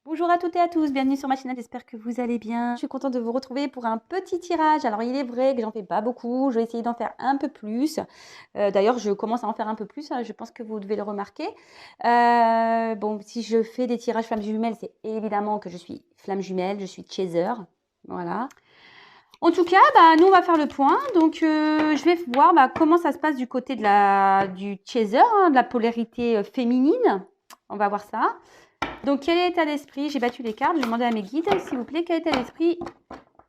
Bonjour à toutes et à tous, bienvenue sur ma chaîne, j'espère que vous allez bien. Je suis contente de vous retrouver pour un petit tirage. Alors il est vrai que j'en fais pas beaucoup, je vais essayer d'en faire un peu plus. D'ailleurs je commence à en faire un peu plus, hein, je pense que vous devez le remarquer. Bon, si je fais des tirages flammes jumelles, c'est évidemment que je suis flamme jumelle, je suis chaser. Voilà. En tout cas, nous on va faire le point. Donc je vais voir comment ça se passe du côté du chaser, hein, de la polarité féminine. On va voir ça. Donc, quel est l'état d'esprit? J'ai battu les cartes. Je vais demander à mes guides, s'il vous plaît, quel est l'état d'esprit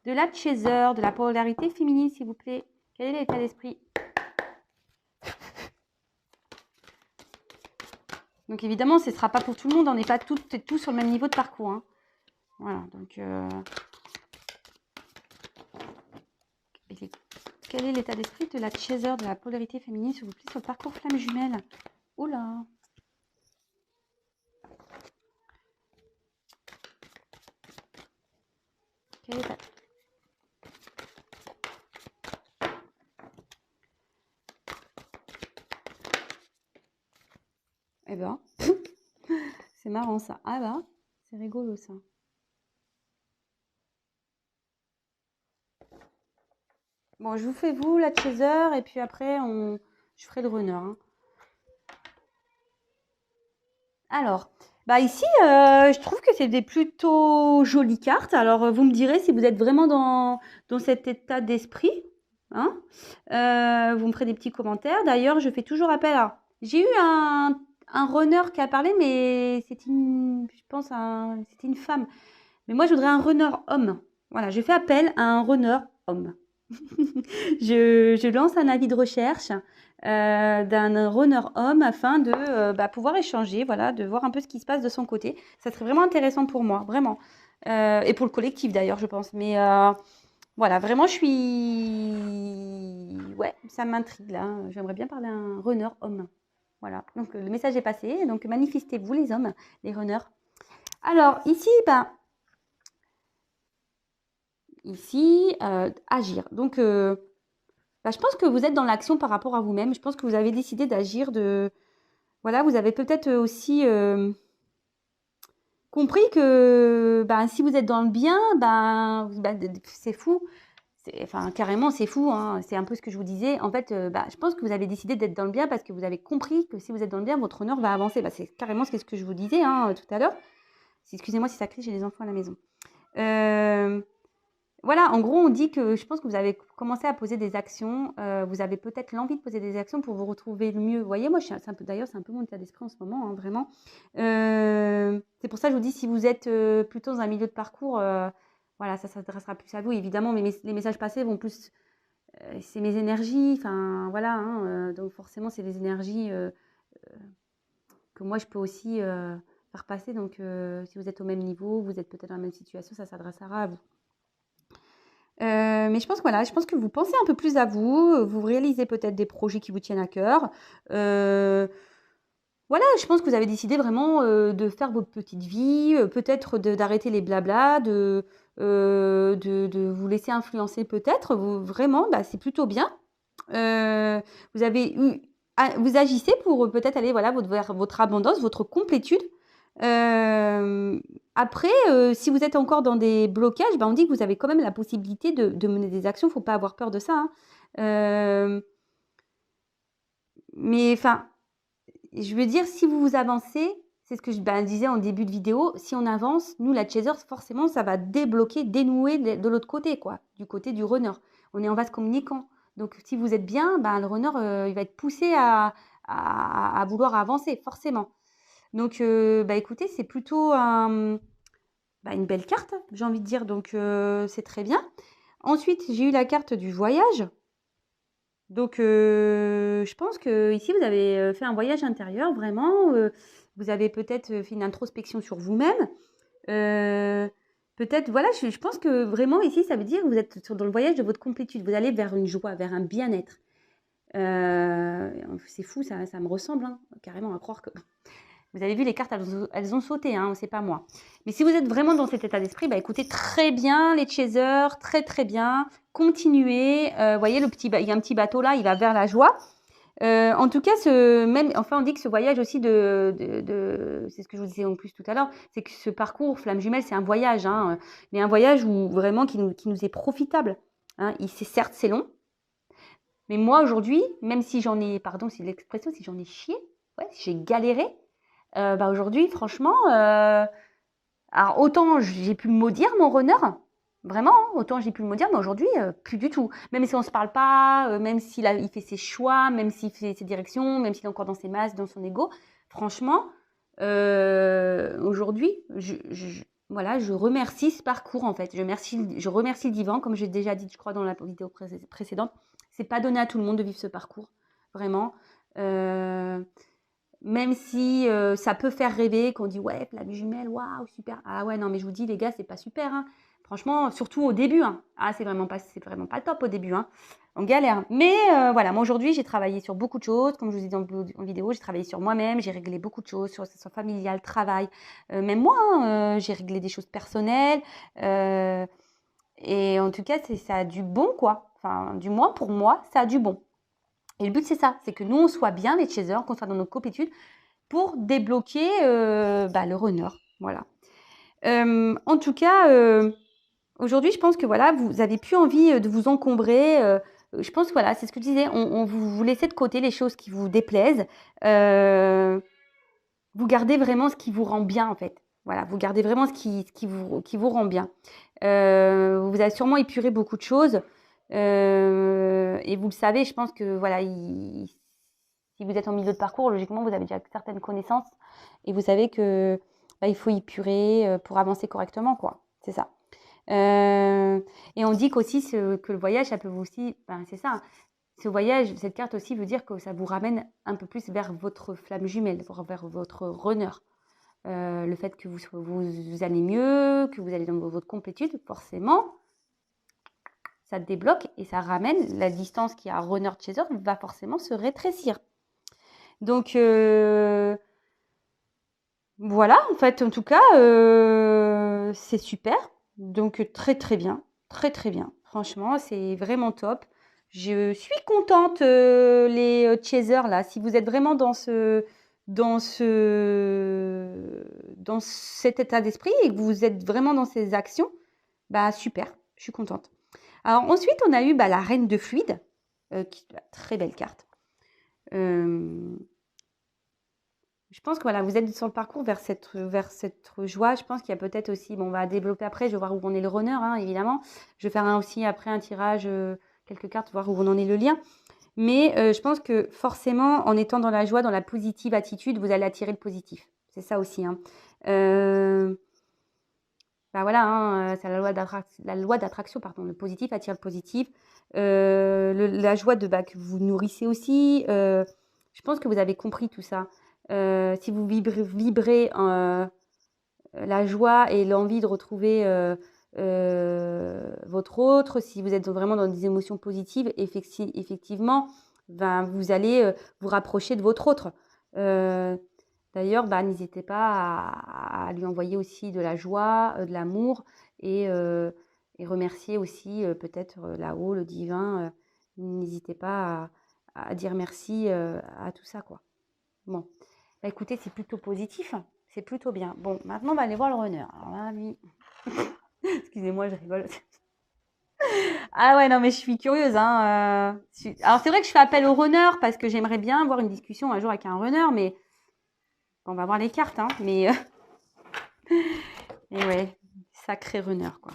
de la chaser, de la polarité féminine, s'il vous plaît. Quel est l'état d'esprit? Donc, évidemment, ce ne sera pas pour tout le monde. On n'est pas toutes et tous sur le même niveau de parcours. Hein. Voilà. Donc, quel est l'état d'esprit de la chaser, de la polarité féminine, s'il vous plaît, sur le parcours flamme jumelle? Oula! Quel est Eh ben, c'est marrant ça. Ah bah, c'est rigolo ça. Bon, je vous fais vous la chaser et puis après je ferai le runner. Hein. Alors, ici, je trouve que c'est des plutôt jolies cartes. Alors, vous me direz si vous êtes vraiment dans cet état d'esprit. Hein. Vous me ferez des petits commentaires. D'ailleurs, je fais toujours appel à... J'ai eu un runner qui a parlé, mais c'est je pense, c'était une femme. Mais moi, je voudrais un runner homme. Voilà, je fais appel à un runner homme. je lance un avis de recherche d'un runner homme afin de pouvoir échanger, voilà, de voir un peu ce qui se passe de son côté. Ça serait vraiment intéressant pour moi, vraiment. Et pour le collectif d'ailleurs, je pense. Mais voilà, vraiment, je suis... Ouais, ça m'intrigue là. J'aimerais bien parler à un runner homme. Voilà, donc le message est passé. Donc manifestez-vous les hommes, les runners. Alors ici, agir. Donc, je pense que vous êtes dans l'action par rapport à vous-même. Je pense que vous avez décidé d'agir Voilà, vous avez peut-être aussi compris que si vous êtes dans le bien, c'est fou. Enfin, carrément, c'est fou. Hein. C'est un peu ce que je vous disais. En fait, je pense que vous avez décidé d'être dans le bien parce que vous avez compris que si vous êtes dans le bien, votre honneur va avancer. C'est carrément ce que je vous disais tout à l'heure. Excusez-moi si ça crie, j'ai les enfants à la maison. Voilà, en gros, on dit que je pense que vous avez commencé à poser des actions. Vous avez peut-être l'envie de poser des actions pour vous retrouver le mieux. Vous voyez, moi, d'ailleurs, c'est un peu mon état d'esprit en ce moment, hein, vraiment. C'est pour ça que je vous dis, si vous êtes plutôt dans un milieu de parcours, voilà, ça s'adressera plus à vous, évidemment. Mais les messages passés vont plus... c'est mes énergies, enfin, voilà. Hein, donc, forcément, c'est des énergies que moi, je peux aussi faire passer. Donc, si vous êtes au même niveau, vous êtes peut-être dans la même situation, ça s'adressera à vous. Mais je pense que vous pensez un peu plus à vous, vous réalisez peut-être des projets qui vous tiennent à cœur. Voilà, je pense que vous avez décidé vraiment de faire votre petite vie, peut-être d'arrêter les blablas, de vous laisser influencer peut-être. Vraiment, c'est plutôt bien. Vous avez vous agissez pour peut-être aller vers votre abondance, votre complétude. Après, si vous êtes encore dans des blocages, on dit que vous avez quand même la possibilité de mener des actions. Il ne faut pas avoir peur de ça. Hein. Mais enfin, je veux dire, si vous avancez, c'est ce que je disais en début de vidéo, si on avance, nous, la chaser, forcément, ça va débloquer, dénouer de l'autre côté, quoi, du côté du runner. On est en vase communicant. Donc, si vous êtes bien, le runner, il va être poussé à vouloir avancer, forcément. Donc, écoutez, c'est plutôt une belle carte, j'ai envie de dire. Donc, c'est très bien. Ensuite, j'ai eu la carte du voyage. Donc, je pense que ici vous avez fait un voyage intérieur, vraiment. Vous avez peut-être fait une introspection sur vous-même. Peut-être, voilà, je pense que vraiment ici, ça veut dire que vous êtes dans le voyage de votre complétude. Vous allez vers une joie, vers un bien-être. C'est fou, ça me ressemble, hein, carrément, à croire que... Vous avez vu, les cartes, elles ont sauté, hein, c'est pas moi. Mais si vous êtes vraiment dans cet état d'esprit, écoutez, très bien les chasers, très très bien. Continuez. Vous voyez, il y a un petit bateau là, il va vers la joie. En tout cas, enfin, on dit que ce voyage aussi c'est ce que je vous disais en plus tout à l'heure, c'est que ce parcours Flamme Jumelle, c'est un voyage, hein, mais un voyage où vraiment qui nous est profitable. Hein. Certes, c'est long, mais moi aujourd'hui, même si j'en ai, pardon, c'est l'expression, si j'en ai chié, ouais, si j'ai galéré, bah aujourd'hui, franchement, alors autant j'ai pu le maudire mon runner, vraiment, hein, autant j'ai pu le maudire, mais aujourd'hui, plus du tout. Même si on se parle pas, même il fait ses choix, même s'il fait ses directions, même s'il est encore dans ses masses, dans son ego, franchement, aujourd'hui, voilà, je remercie ce parcours en fait. Je remercie le divan, comme j'ai déjà dit, je crois, dans la vidéo précédente. C'est pas donné à tout le monde de vivre ce parcours, vraiment. Même si ça peut faire rêver, qu'on dit ouais, Flamme Jumelle, waouh, super. Ah ouais, non, mais je vous dis, les gars, c'est pas super. Hein. Franchement, surtout au début. Hein. Ah, c'est vraiment pas top au début. Hein. On galère. Mais voilà, moi aujourd'hui, j'ai travaillé sur beaucoup de choses. Comme je vous ai dit en vidéo, j'ai travaillé sur moi-même, j'ai réglé beaucoup de choses, sur situation familiale, travail. Même moi, hein, j'ai réglé des choses personnelles. Et en tout cas, ça a du bon, quoi. Enfin, du moins pour moi, ça a du bon. Et le but, c'est ça, c'est que nous, on soit bien les chasers, qu'on soit dans nos compétudes pour débloquer le runner. Voilà. En tout cas, aujourd'hui, je pense que voilà, vous avez plus envie de vous encombrer. Je pense que voilà, c'est ce que je disais, vous laissez de côté les choses qui vous déplaisent. Vous gardez vraiment ce qui vous rend bien, en fait. Voilà, vous gardez vraiment ce qui vous rend bien. Vous avez sûrement épuré beaucoup de choses. Et vous le savez, je pense que voilà, si vous êtes en milieu de parcours, logiquement, vous avez déjà certaines connaissances et vous savez que il faut épurer pour avancer correctement, quoi. C'est ça. Et on dit qu'aussi que le voyage, ça peut vous aussi, c'est ça. Hein. Ce voyage, cette carte aussi veut dire que ça vous ramène un peu plus vers votre flamme jumelle, vers votre runner. Le fait que vous allez mieux, que vous allez dans votre complétude, forcément, ça débloque et ça ramène la distance qu'il y a runner chaser va forcément se rétrécir. Donc voilà, en fait, en tout cas, c'est super. Donc très très bien, très très bien. Franchement, c'est vraiment top. Je suis contente, les chasers là. Si vous êtes vraiment dans cet état d'esprit et que vous êtes vraiment dans ces actions, bah super, je suis contente. Alors ensuite, on a eu la reine de fluide, qui est une très belle carte. Je pense que voilà, vous êtes sur le parcours vers cette joie. Je pense qu'il y a peut-être aussi, bon, on va développer après, je vais voir où on est le runner, hein, évidemment. Je vais faire aussi après un tirage, quelques cartes, voir où on en est le lien. Mais je pense que forcément, en étant dans la joie, dans la positive attitude, vous allez attirer le positif. C'est ça aussi. Hein. Voilà, hein, c'est la loi d'attraction, pardon. Le positif attire le positif. La joie que vous nourrissez aussi. Je pense que vous avez compris tout ça. Si vous vibrez la joie et l'envie de retrouver votre autre, si vous êtes vraiment dans des émotions positives, effectivement, vous allez vous rapprocher de votre autre. D'ailleurs, n'hésitez pas à lui envoyer aussi de la joie, de l'amour et remercier aussi peut-être là-haut, le divin. N'hésitez pas à dire merci à tout ça, quoi. Bon. Écoutez, c'est plutôt positif, c'est plutôt bien. Bon, maintenant, on va aller voir le runner. Alors là, lui... Excusez-moi, je rigole. Ah ouais, non, mais je suis curieuse. Hein. Alors, c'est vrai que je fais appel au runner parce que j'aimerais bien avoir une discussion un jour avec un runner, mais... On va voir les cartes, hein. Mais... Et ouais, sacré runner, quoi.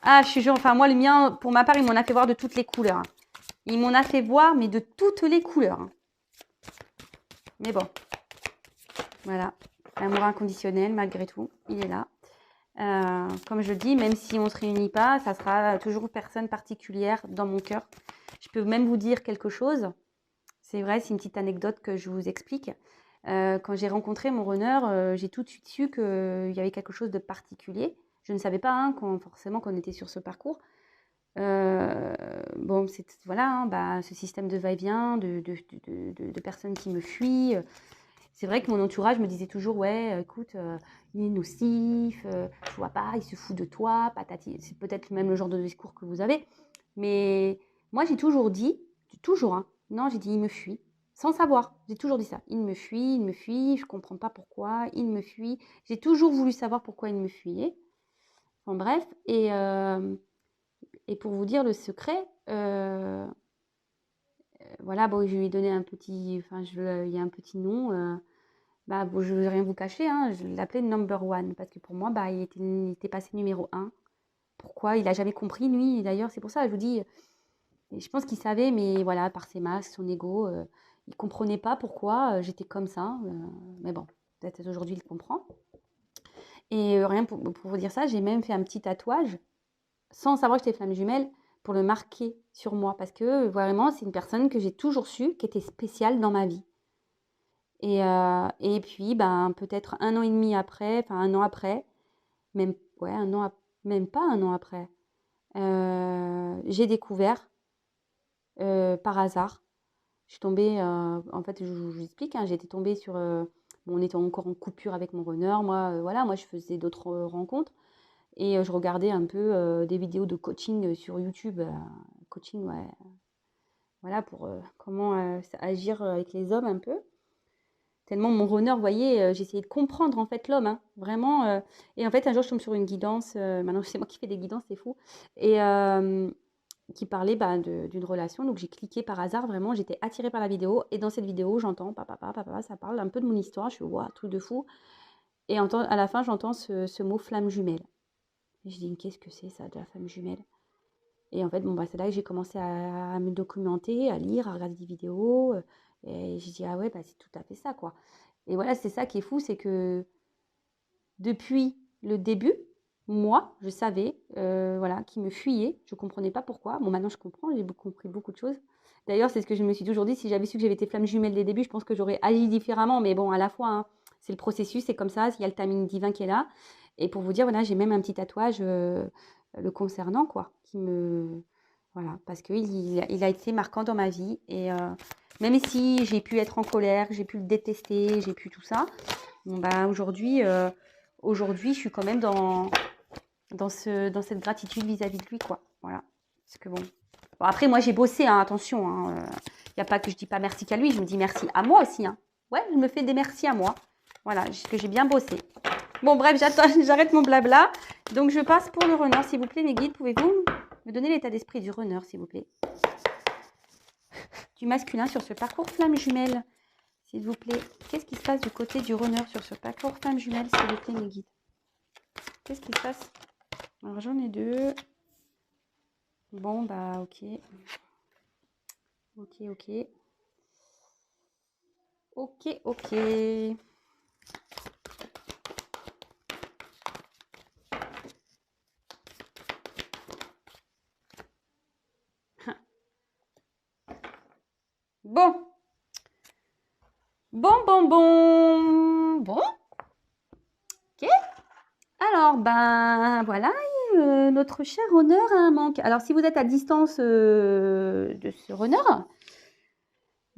Ah, je suis sûre, enfin, moi, le mien, pour ma part, il m'en a fait voir de toutes les couleurs. Hein. Il m'en a fait voir, mais de toutes les couleurs. Hein. Mais bon... Voilà, l'amour inconditionnel, malgré tout, il est là. Comme je le dis, même si on ne se réunit pas, ça sera toujours une personne particulière dans mon cœur. Je peux même vous dire quelque chose. C'est vrai, c'est une petite anecdote que je vous explique. Quand j'ai rencontré mon runner, j'ai tout de suite su qu'il y avait quelque chose de particulier. Je ne savais pas hein, forcément qu'on était sur ce parcours. Bon, c'est voilà, hein, ce système de va-et-vient, de personnes qui me fuient. C'est vrai que mon entourage me disait toujours, ouais, écoute, il est nocif, tu vois pas, il se fout de toi, patati. C'est peut-être même le genre de discours que vous avez. Mais moi, j'ai toujours dit, toujours, hein, non, j'ai dit, il me fuit. sans savoir. J'ai toujours dit ça. Il me fuit, je comprends pas pourquoi, il me fuit. J'ai toujours voulu savoir pourquoi il me fuyait. Enfin bref, et pour vous dire le secret, voilà, bon, je lui ai donné un petit, enfin, il y a un petit nom. Bah, bon, je ne vais rien vous cacher, hein, je l'appelais number one parce que pour moi, bah, il était passé numéro un. Pourquoi? Il a jamais compris, lui. Et d'ailleurs, c'est pour ça, je vous dis, je pense qu'il savait, mais voilà, par ses masques, son ego, il comprenait pas pourquoi j'étais comme ça. Mais bon, peut-être aujourd'hui, il comprend. Et rien pour vous dire ça, j'ai même fait un petit tatouage sans savoir que j'étais flamme jumelle pour le marquer sur moi parce que vraiment, c'est une personne que j'ai toujours su qui était spéciale dans ma vie. Et puis, ben, peut-être un an et demi après, enfin un an après, même, ouais, même pas un an après, j'ai découvert par hasard. Je suis tombée, en fait, je vous explique, hein, j'étais tombée sur. Bon, on était encore en coupure avec mon runner. Moi, voilà, moi, je faisais d'autres rencontres et je regardais un peu des vidéos de coaching sur YouTube. Coaching, ouais, voilà, pour comment agir avec les hommes un peu. Tellement mon runner, vous voyez, j'essayais de comprendre en fait l'homme, hein, vraiment. Et en fait, un jour, je tombe sur une guidance. Maintenant, c'est moi qui fais des guidances, c'est fou. Et qui parlait bah, d'une relation. Donc, j'ai cliqué par hasard, vraiment, j'étais attirée par la vidéo. Et dans cette vidéo, j'entends papa, papa, papa, ça parle un peu de mon histoire. Je suis, waouh, truc de fou. Et à la fin, j'entends ce mot flamme jumelle. Et je dis, qu'est-ce que c'est ça, de la flamme jumelle? Et en fait, bon, bah, c'est là que j'ai commencé à me documenter, à lire, à regarder des vidéos. Et j'ai dit, ah ouais, bah, c'est tout à fait ça, quoi. Et voilà, c'est ça qui est fou, c'est que depuis le début, moi, je savais, voilà, qu'il me fuyait. Je ne comprenais pas pourquoi. Bon, maintenant, je comprends, j'ai compris beaucoup de choses. D'ailleurs, c'est ce que je me suis dit aujourd'hui. Si j'avais su que j'avais été flamme jumelle dès le début, je pense que j'aurais agi différemment. Mais bon, à la fois, hein, c'est le processus, c'est comme ça. Il y a le timing divin qui est là. Et pour vous dire, voilà, j'ai même un petit tatouage le concernant, quoi, qui me... Voilà, parce qu'il a été marquant dans ma vie. Et même si j'ai pu être en colère, j'ai pu le détester, j'ai pu tout ça, bon, bah, aujourd'hui, je suis quand même dans cette gratitude vis-à-vis de lui, quoi. Voilà. Parce que bon. Bon, après, moi, j'ai bossé, hein, attention. Il n'y a pas que je dis pas merci qu'à lui, je me dis merci à moi aussi. Hein. Ouais, je me fais des merci à moi. Voilà, que j'ai bien bossé. Bon, bref, j'arrête mon blabla. Donc, je passe pour le runner, s'il vous plaît, mes guides. Pouvez-vous me donner l'état d'esprit du runner, s'il vous plaît? Du masculin sur ce parcours flamme jumelle, s'il vous plaît. Qu'est-ce qui se passe du côté du runner sur ce parcours flamme jumelle, s'il vous plaît, mes guides? Qu'est-ce qui se passe? Alors, j'en ai deux. Bon, bah, ok. Ok, ok. Ok, ok. Bon. Bon. Ok. Alors, ben, voilà. Notre cher runner a un manque. Alors, si vous êtes à distance de ce runner,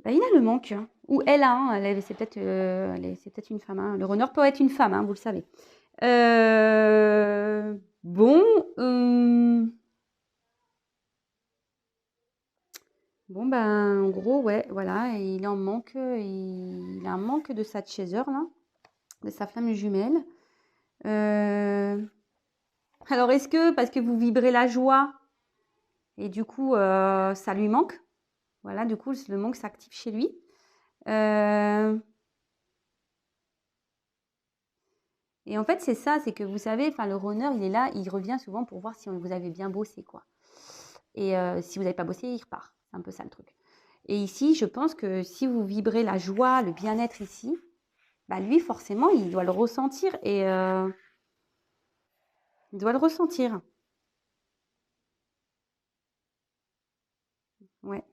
ben, il a le manque. Ou elle a, hein, c'est peut-être une femme. Hein. Le runner peut être une femme, hein, vous le savez. Bon. Bon, ben, en gros, ouais, voilà, et il en manque, il a un manque de sa chaser, là, de sa flamme jumelle. Alors, est-ce que, parce que vous vibrez la joie, et du coup, ça lui manque? Voilà, du coup, le manque s'active chez lui. Et en fait, c'est ça, c'est que vous savez, enfin, le runner, il est là, il revient souvent pour voir si vous avez bien bossé, quoi. Et si vous n'avez pas bossé, il repart. C'est un peu ça le truc. Et ici, je pense que si vous vibrez la joie, le bien-être ici, bah lui, forcément, il doit le ressentir et il doit le ressentir. Ouais.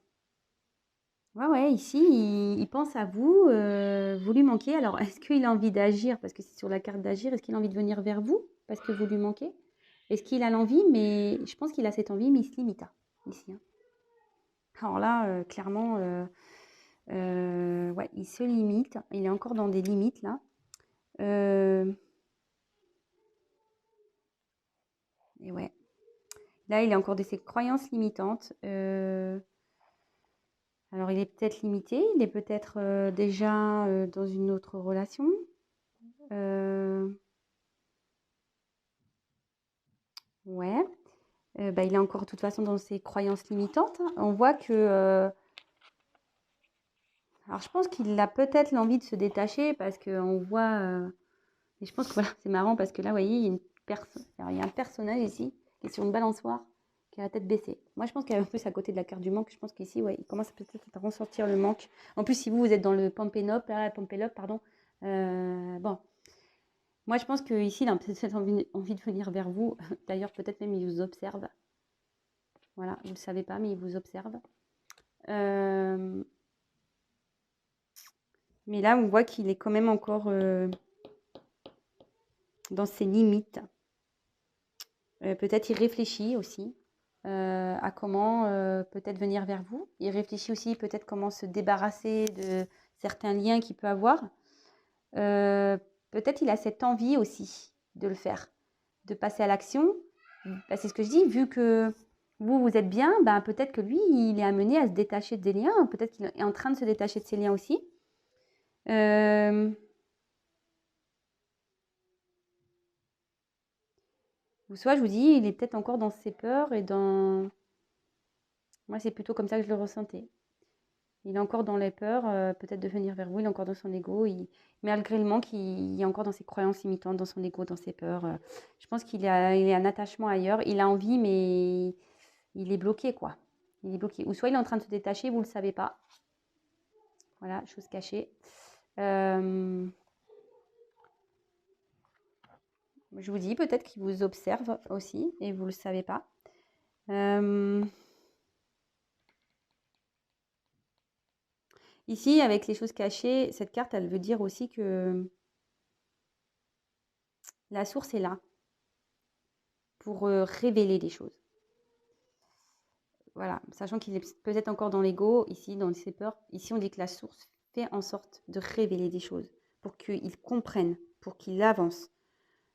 Ouais, ouais, ici, il pense à vous, vous lui manquez. Alors, est-ce qu'il a envie d'agir? Parce que c'est sur la carte d'agir. Est-ce qu'il a envie de venir vers vous? Parce que vous lui manquez? Est-ce qu'il a l'envie? Mais je pense qu'il a cette envie, mais il se limite, hein, ici. Hein. Alors là, clairement, ouais, il se limite. Il est encore dans des limites, là. Et ouais. Là, il a encore de ses croyances limitantes. Alors, il est peut-être limité, il est peut-être déjà dans une autre relation. Ouais. Bah, il est encore de toute façon dans ses croyances limitantes, hein. On voit que... alors, je pense qu'il a peut-être l'envie de se détacher parce qu'on voit... et je pense que voilà, c'est marrant parce que là, vous voyez, il y a il y a un personnage ici qui est sur une balançoire, qui a la tête baissée. Moi, je pense qu'il y a un peu à côté de la carte du manque. Je pense qu'ici, ouais, il commence peut-être à ressortir le manque. En plus, si vous êtes dans le Pampénope, là, Pampélope, pardon. Bon, moi, je pense qu'ici, il a peut-être envie de venir vers vous. D'ailleurs, peut-être même il vous observe. Voilà, vous ne le savez pas, mais il vous observe. Mais là, on voit qu'il est quand même encore dans ses limites. Peut-être il réfléchit aussi à comment peut-être venir vers vous. Il réfléchit aussi peut-être comment se débarrasser de certains liens qu'il peut avoir. Peut-être il a cette envie aussi de le faire, de passer à l'action. Bah, c'est ce que je dis, vu que vous êtes bien, ben, peut-être que lui, il est amené à se détacher des liens. Peut-être qu'il est en train de se détacher de ses liens aussi. Ou soit, je vous dis, il est peut-être encore dans ses peurs et dans... Moi, c'est plutôt comme ça que je le ressentais. Il est encore dans les peurs, peut-être de venir vers vous, il est encore dans son ego, malgré le manque, il est encore dans ses croyances limitantes, dans son ego, dans ses peurs. Je pense qu'il est un attachement ailleurs, il a envie, mais il est bloqué, quoi. Il est bloqué. Ou soit il est en train de se détacher, vous ne le savez pas. Voilà, chose cachée. Je vous dis, peut-être qu'il vous observe aussi, et vous ne le savez pas. Ici, avec les choses cachées, cette carte, elle veut dire aussi que la source est là pour révéler des choses. Voilà, sachant qu'il est peut-être encore dans l'ego, ici, dans ses peurs. Ici, on dit que la source fait en sorte de révéler des choses pour qu'il comprenne, pour qu'il avance.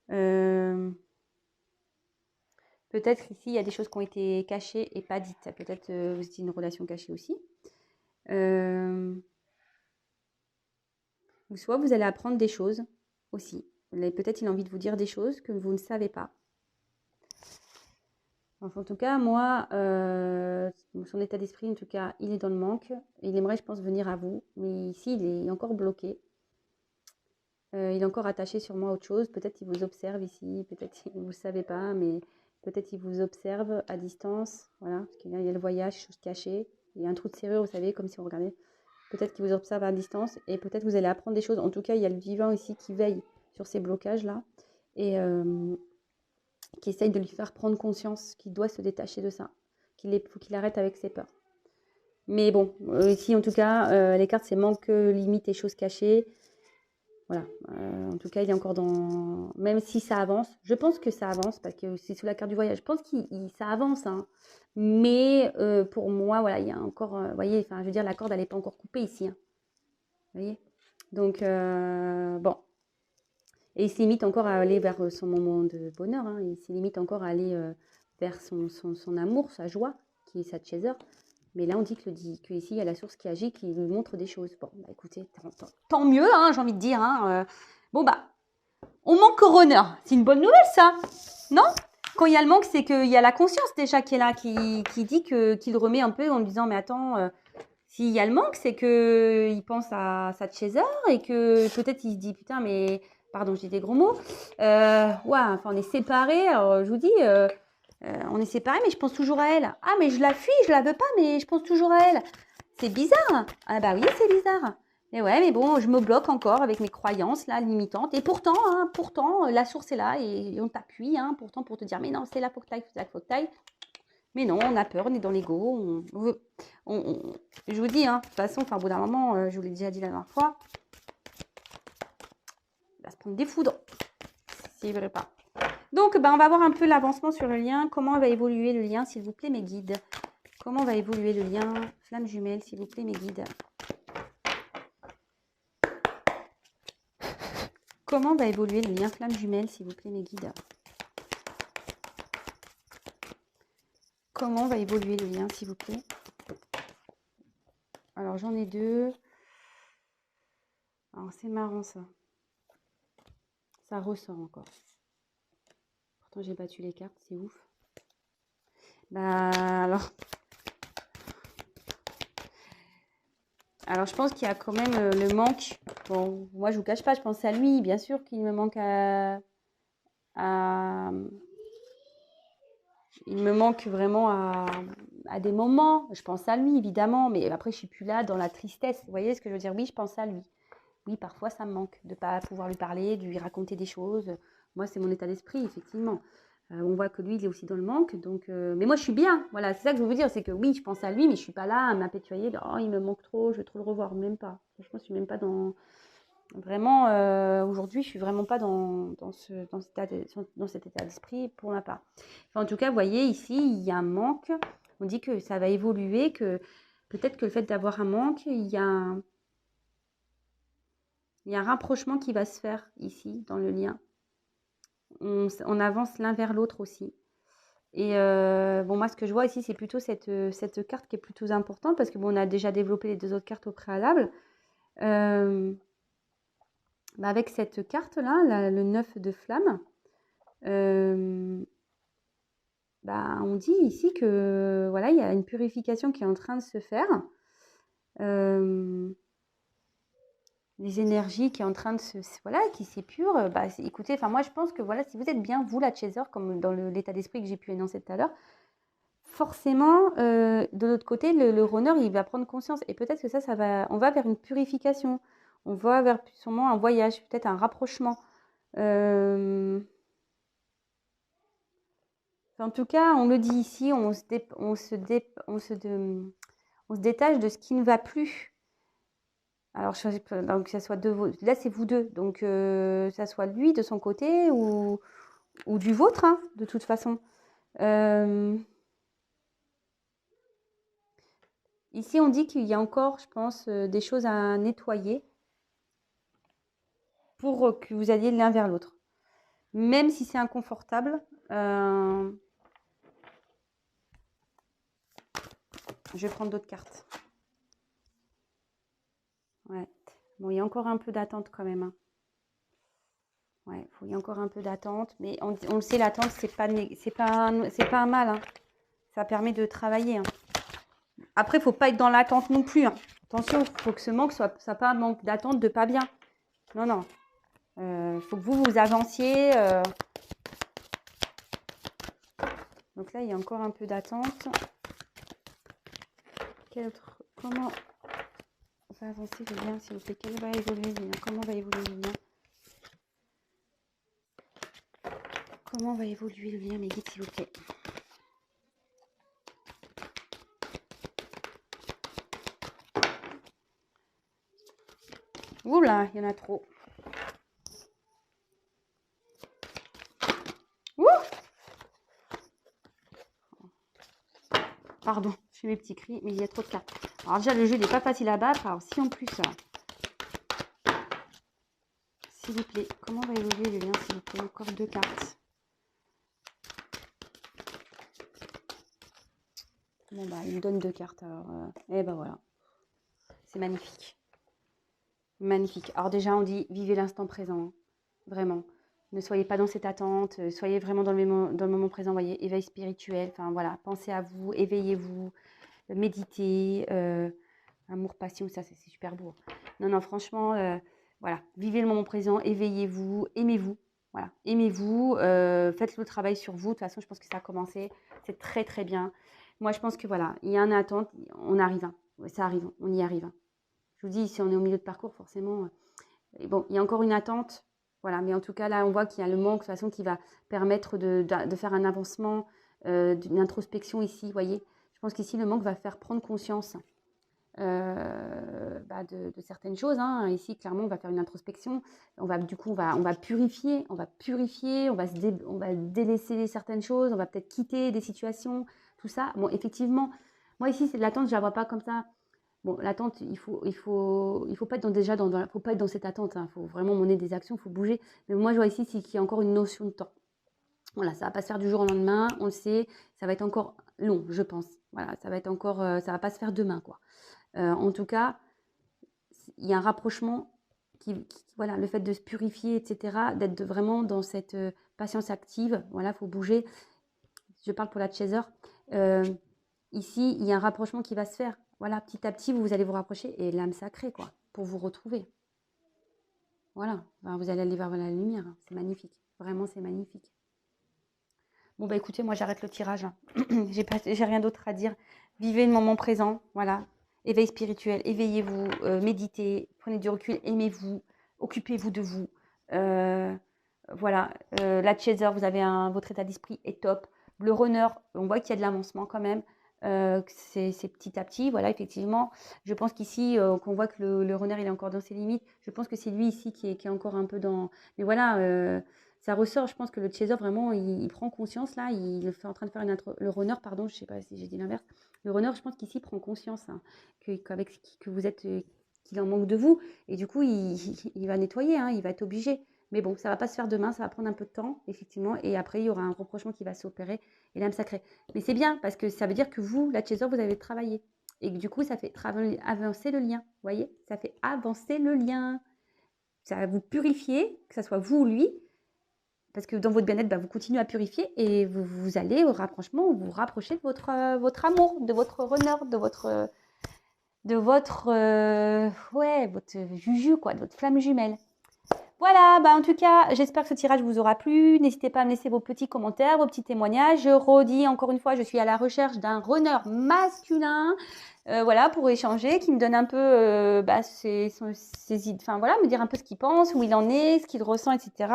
Peut-être ici, il y a des choses qui ont été cachées et pas dites. Peut-être aussi une relation cachée aussi. Ou soit vous allez apprendre des choses aussi. Peut-être il a envie de vous dire des choses que vous ne savez pas. Enfin, en tout cas, moi, son état d'esprit, en tout cas, il est dans le manque. Il aimerait, je pense, venir à vous. Mais ici, il est encore bloqué. Il est encore attaché sûrement à autre chose. Peut-être qu'il vous observe ici. Peut-être que vous ne le savez pas. Mais peut-être qu'il vous observe à distance. Voilà. Parce qu'il y a le voyage, choses cachées. Il y a un trou de serrure, vous savez, comme si on regardait. Peut-être qu'il vous observe à distance. Et peut-être que vous allez apprendre des choses. En tout cas, il y a le divin ici qui veille sur ces blocages-là. Et... qui essaye de lui faire prendre conscience qu'il doit se détacher de ça, faut qu'il arrête avec ses peurs. Mais bon, ici en tout cas, les cartes c'est manque, limite et choses cachées. Voilà, en tout cas il est encore dans... Même si ça avance, je pense que ça avance parce que c'est sous la carte du voyage. Je pense que ça avance, hein. Mais pour moi, voilà, il y a encore... vous voyez, enfin, je veux dire, la corde elle n'est pas encore coupée ici, hein. Vous voyez. Donc, bon. Et il se limite encore à aller vers son moment de bonheur, hein. Il se limite encore à aller vers son amour, sa joie, qui est sa chaser. Mais là, on dit que ici, il y a la source qui agit, qui lui montre des choses. Bon, bah écoutez, tant mieux, hein, j'ai envie de dire, hein. Bon, bah, on manque au runner. C'est une bonne nouvelle, ça. Non? Quand il y a le manque, c'est qu'il y a la conscience déjà qui est là, qui dit qu'il remet un peu en lui disant, mais attends... s'il y a le manque, c'est qu'il pense à sa chaser et que peut-être il se dit putain, mais pardon, j'ai des gros mots. Ouais, enfin, on est séparés. Alors, je vous dis, on est séparés, mais je pense toujours à elle. Ah, mais je la fuis, je la veux pas, mais je pense toujours à elle. C'est bizarre. Ah, bah oui, c'est bizarre. Et ouais, mais bon, je me bloque encore avec mes croyances là, limitantes. Et pourtant, hein, la source est là et on t'appuie, hein, pourtant, pour te dire, mais non, c'est là, faut que t'ailles, c'est là, faut que t'ailles. Mais non, on a peur, on est dans l'ego. Je vous dis, hein, de toute façon, enfin, au bout d'un moment, je vous l'ai déjà dit la dernière fois, il va se prendre des foudres s'il ne veut pas. Donc, on va voir un peu l'avancement sur le lien. Comment va évoluer le lien, s'il vous plaît, mes guides? Comment va évoluer le lien flamme jumelle, s'il vous plaît, mes guides? Comment va évoluer le lien flamme jumelle, s'il vous plaît, mes guides? Comment va évoluer le lien, s'il vous plaît? Alors, j'en ai deux. Alors, c'est marrant, ça. Ça ressort encore. Pourtant, j'ai battu les cartes, c'est ouf. Bah, alors je pense qu'il y a quand même le manque. Bon, moi, je vous cache pas, je pense à lui. Bien sûr qu'il me manque à- il me manque vraiment à des moments. Je pense à lui, évidemment. Mais après, je suis plus là dans la tristesse. Vous voyez ce que je veux dire? Oui, je pense à lui. Oui, parfois, ça me manque de ne pas pouvoir lui parler, de lui raconter des choses. Moi, c'est mon état d'esprit, effectivement. On voit que lui, il est aussi dans le manque. Donc, mais moi, je suis bien. Voilà, c'est ça que je veux vous dire. C'est que oui, je pense à lui, mais je ne suis pas là à m'apitoyer. Oh, il me manque trop, je veux trop le revoir. Même pas. Franchement, je ne suis même pas dans... Vraiment, aujourd'hui, je ne suis vraiment pas dans cet état d'esprit pour ma part. Enfin, en tout cas, vous voyez, ici, il y a un manque. On dit que ça va évoluer, que peut-être que le fait d'avoir un manque, il y a un rapprochement qui va se faire ici, dans le lien. On avance l'un vers l'autre aussi. Et bon, moi, ce que je vois ici, c'est plutôt cette carte qui est plutôt importante parce que bon, on a déjà développé les deux autres cartes au préalable. Bah, avec cette carte-là, le 9 de flamme, bah, on dit ici que voilà, il y a une purification qui est en train de se faire. Les énergies qui est en train de se... Voilà, qui s'épurent. Bah, écoutez, enfin moi je pense que voilà, si vous êtes bien, vous la chaser, comme dans l'état d'esprit que j'ai pu énoncer tout à l'heure, forcément, de l'autre côté, le runner, il va prendre conscience. Et peut-être que ça va... On va vers une purification. On va vers sûrement un voyage, peut-être un rapprochement. En tout cas, on le dit ici, on se détache de ce qui ne va plus. Alors, donc, ça soit de vous. Là, c'est vous deux. Donc, ça soit lui de son côté ou du vôtre, hein, de toute façon. Ici, on dit qu'il y a encore, je pense, des choses à nettoyer pour que vous alliez l'un vers l'autre. Même si c'est inconfortable. Je vais prendre d'autres cartes. Ouais. Bon, il y a encore un peu d'attente quand même. Hein. Ouais, il y a encore un peu d'attente. Mais on le sait, l'attente, c'est pas un mal. Hein. Ça permet de travailler. Hein. Après, il ne faut pas être dans l'attente non plus. Hein. Attention, il faut que ce manque soit pas un manque d'attente de pas bien. Non, non. Il faut que vous avanciez. Donc là, il y a encore un peu d'attente. Comment va avancer le lien, s'il vous plaît? Quel va évoluer le lien? Comment va évoluer le lien? Comment va évoluer le lien, mes guides, s'il vous plaît? Oula, il y en a trop. Ouh! Pardon, je fais mes petits cris, mais il y a trop de cartes. Alors déjà, le jeu n'est pas facile à battre. Alors si en plus, s'il vous plaît, comment va évoluer le lien, s'il vous plaît? Encore 2 cartes. Bon bah, il me donne 2 cartes. Alors, et ben voilà. C'est magnifique. Magnifique. Alors déjà, on dit, vivez l'instant présent. Hein. Vraiment. Ne soyez pas dans cette attente. Soyez vraiment dans le moment présent. Voyez, éveil spirituel. Enfin voilà, pensez à vous, éveillez-vous, méditez. Amour, passion, ça c'est super beau. Non, non, franchement, voilà. Vivez le moment présent, éveillez-vous, aimez-vous. Voilà, aimez-vous, faites le travail sur vous. De toute façon, je pense que ça a commencé. C'est très, très bien. Moi, je pense que voilà, il y a une attente. On arrive. Hein. Ça arrive, on y arrive. Hein. Je vous dis, si on est au milieu de parcours, forcément, et bon, il y a encore une attente, voilà, mais en tout cas, là, on voit qu'il y a le manque, de toute façon, qui va permettre de faire un avancement, d'une introspection ici, vous voyez. Je pense qu'ici, le manque va faire prendre conscience de certaines choses. Hein. Ici, clairement, on va faire une introspection. Du coup, on va purifier, on va délaisser certaines choses, on va peut-être quitter des situations, tout ça. Bon, effectivement, moi ici, c'est de l'attente, je ne la vois pas comme ça. Bon, l'attente, il faut pas être faut pas être dans cette attente. Il faut vraiment mener des actions, il faut bouger. Mais moi, je vois ici qu'il y a encore une notion de temps. Voilà, ça va pas se faire du jour au lendemain, on le sait. Ça va être encore long, je pense. Voilà, ça va être encore, ça va pas se faire demain, quoi. En tout cas, il y a un rapprochement voilà, le fait de se purifier, etc., d'être vraiment dans cette patience active. Voilà, il faut bouger. Je parle pour la chaser. Ici, il y a un rapprochement qui va se faire. Voilà, petit à petit, vous allez vous rapprocher et l'âme sacrée, quoi, pour vous retrouver. Voilà, enfin, vous allez aller vers la lumière. Hein. C'est magnifique. Vraiment, c'est magnifique. Bon, bah écoutez, moi, j'arrête le tirage. Hein. J'ai rien d'autre à dire. Vivez le moment présent. Voilà. Éveil spirituel. Éveillez-vous. Méditez. Prenez du recul. Aimez-vous. Occupez-vous de vous. Voilà. La chaser, vous avez votre état d'esprit est top. Le runner, on voit qu'il y a de l'avancement quand même. C'est petit à petit, voilà, effectivement. Je pense qu'ici, qu'on voit que le runner, il est encore dans ses limites. Je pense que c'est lui ici qui est encore un peu dans... Mais voilà, ça ressort. Je pense que le chaser, vraiment, il prend conscience, là. Il est en train de faire le runner, pardon, je ne sais pas si j'ai dit l'inverse. Le runner, je pense qu'ici, prend conscience hein, que vous êtes... qu'il en manque de vous. Et du coup, il va nettoyer, hein, il va être obligé. Mais bon, ça ne va pas se faire demain, ça va prendre un peu de temps, effectivement. Et après, il y aura un rapprochement qui va s'opérer et l'âme sacrée. Mais c'est bien, parce que ça veut dire que vous, la chaser, vous avez travaillé. Et que du coup, ça fait avancer le lien. Vous voyez? Ça fait avancer le lien. Ça va vous purifier, que ce soit vous ou lui. Parce que dans votre bien-être, bah, vous continuez à purifier et vous allez au rapprochement, vous rapprochez de votre amour, de votre runner, de votre votre juju, quoi, de votre flamme jumelle. Voilà, bah en tout cas, j'espère que ce tirage vous aura plu. N'hésitez pas à me laisser vos petits commentaires, vos petits témoignages. Je redis encore une fois, je suis à la recherche d'un runner masculin, voilà, pour échanger, qui me donne un peu ses idées, enfin voilà, me dire un peu ce qu'il pense, où il en est, ce qu'il ressent, etc.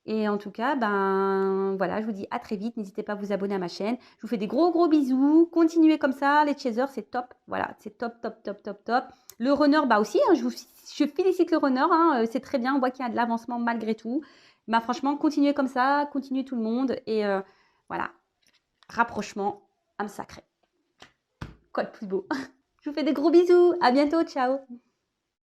Et en tout cas, ben voilà, je vous dis à très vite. N'hésitez pas à vous abonner à ma chaîne. Je vous fais des gros bisous. Continuez comme ça. Les chasers, c'est top. Voilà, c'est top, top, top, top, top. Le runner, bah aussi, hein, je félicite le runner. Hein, c'est très bien. On voit qu'il y a de l'avancement malgré tout. Bah franchement, continuez comme ça. Continuez tout le monde. Et voilà, rapprochement, âme sacrée. Quoi de plus beau? Je vous fais des gros bisous. À bientôt. Ciao.